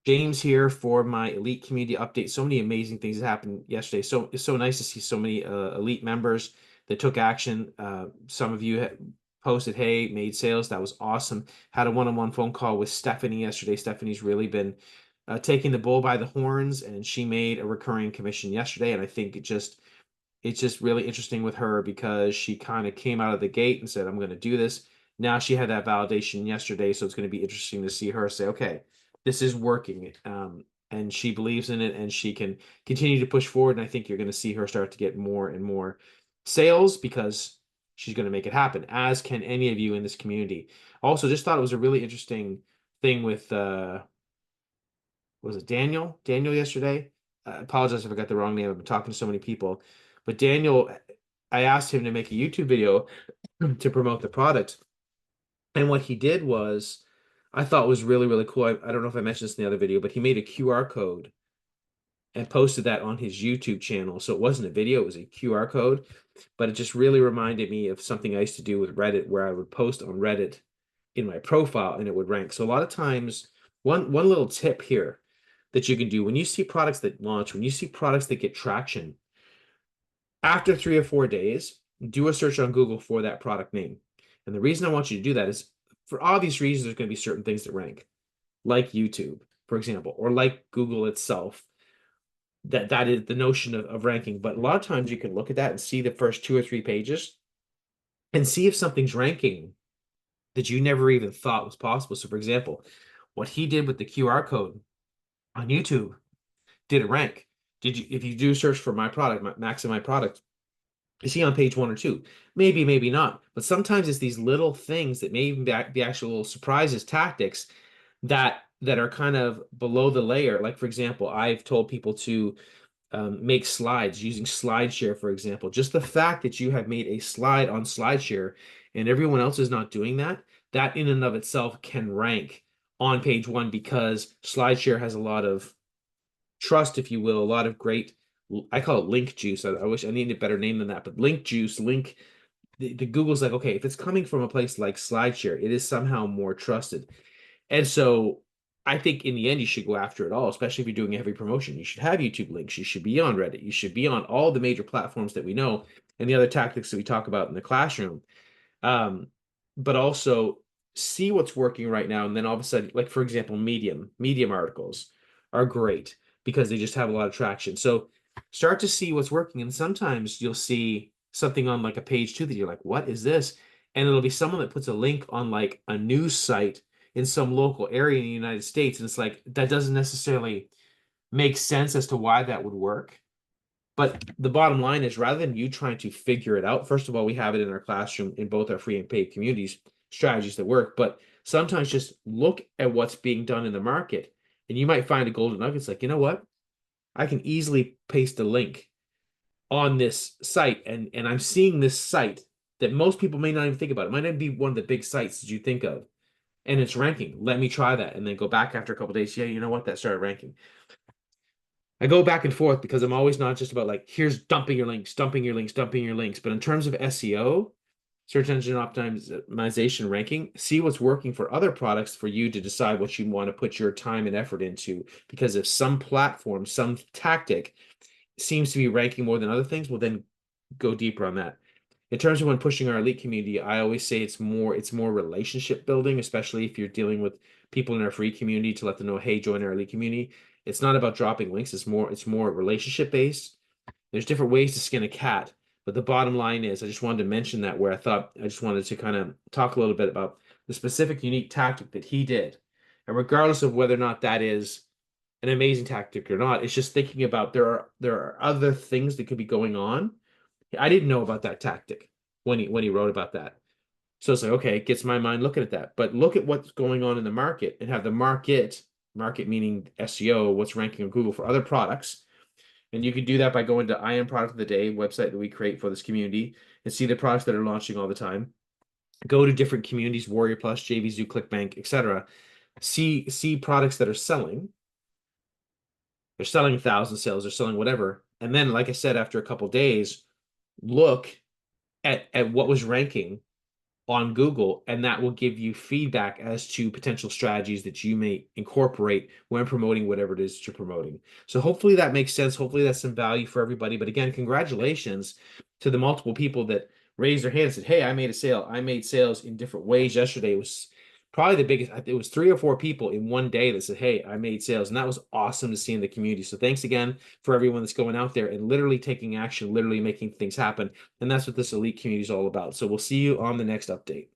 James here for my elite community update. So many amazing things happened yesterday. So it's so nice to see so many elite members that took action. Some of you posted, "Hey, made sales." That was awesome. Had a one-on-one phone call with Stephanie yesterday. Stephanie's really been taking the bull by the horns, and she made a recurring commission yesterday. And I think it's just really interesting with her because she kind of came out of the gate and said, "I'm going to do this." Now she had that validation yesterday, so it's going to be interesting to see her say, "Okay, this is working." And she believes in it and she can continue to push forward. And I think you're going to see her start to get more and more sales because she's going to make it happen, as can any of you in this community. Also, just thought it was a really interesting thing with was it Daniel? Daniel yesterday? I apologize if I got the wrong name. I've been talking to so many people. But Daniel, I asked him to make a YouTube video to promote the product. And what he did was, I thought was really, really cool. I don't know if I mentioned this in the other video, but he made a QR code and posted that on his YouTube channel. So it wasn't a video, it was a QR code. But it just really reminded me of something I used to do with Reddit, where I would post on Reddit in my profile and it would rank. So a lot of times, one little tip here that you can do when you see products that launch, when you see products that get traction, after 3 or 4 days, do a search on Google for that product name. And the reason I want you to do that is for obvious reasons, there's going to be certain things that rank, like YouTube, for example, or like Google itself. That is the notion of ranking. But a lot of times you can look at that and see the first 2 or 3 pages and see if something's ranking that you never even thought was possible. So, for example, what he did with the QR code on YouTube, did it rank? Did you, if you do search for my product, Max and my product, is he on page 1 or 2? Maybe, maybe not. But sometimes it's these little things that may even be actual little surprises, tactics that are kind of below the layer. Like, for example, I've told people to make slides using SlideShare, for example. Just the fact that you have made a slide on SlideShare and everyone else is not doing that, that in and of itself can rank on page one because SlideShare has a lot of trust, if you will, a lot of great, I call it link juice. I wish I needed a better name than that, but link juice, the Google's like, okay, if it's coming from a place like SlideShare, it is somehow more trusted. And so I think in the end, you should go after it all, especially if you're doing a heavy promotion. You should have YouTube links. You should be on Reddit. You should be on all the major platforms that we know and the other tactics that we talk about in the classroom. Um, but also see what's working right now. And then all of a sudden, like for example, Medium articles are great because they just have a lot of traction. So start to see what's working. And sometimes you'll see something on like a page two that you're like, what is this? And it'll be someone that puts a link on like a news site in some local area in the United States. And it's like, that doesn't necessarily make sense as to why that would work. But the bottom line is rather than you trying to figure it out, first of all, we have it in our classroom in both our free and paid communities, strategies that work. But sometimes just look at what's being done in the market and you might find a golden nugget. It's like, you know what? I can easily paste a link on this site and I'm seeing this site that most people may not even think about. It might not be one of the big sites that you think of and it's ranking. Let me try that and then go back after a couple days. Yeah, you know what? That started ranking. I go back and forth because I'm always not just about like, here's dumping your links, dumping your links, dumping your links. But in terms of SEO, search engine optimization ranking, see what's working for other products for you to decide what you want to put your time and effort into. Because if some platform, some tactic seems to be ranking more than other things, well, then go deeper on that. In terms of when pushing our elite community, I always say it's more relationship building, especially if you're dealing with people in our free community to let them know, hey, join our elite community. It's not about dropping links, it's more relationship based. There's different ways to skin a cat, but the bottom line is I just wanted to mention that where I thought I just wanted to kind of talk a little bit about the specific unique tactic that he did. And regardless of whether or not that is an amazing tactic or not, it's just thinking about there are other things that could be going on. I didn't know about that tactic when he wrote about that. So it's like, okay, it gets my mind looking at that. But look at what's going on in the market and have the market meaning SEO, what's ranking on Google for other products. And you can do that by going to I Am Product of the Day website that we create for this community and see the products that are launching all the time. Go to different communities, Warrior Plus, JVZoo, ClickBank, etc. See products that are selling. They're selling 1,000 sales, they're selling whatever. And then, like I said, after a couple days, look at what was ranking on Google, and that will give you feedback as to potential strategies that you may incorporate when promoting whatever it is that you're promoting. So hopefully that makes sense. Hopefully that's some value for everybody. But again, congratulations to the multiple people that raised their hand and said, "Hey, I made a sale. I made sales in different ways yesterday." It was probably the biggest. It was 3 or 4 people in one day that said, "Hey, I made sales," and that was awesome to see in the community. So thanks again for everyone that's going out there and literally taking action, literally making things happen. And that's what this elite community is all about. So we'll see you on the next update.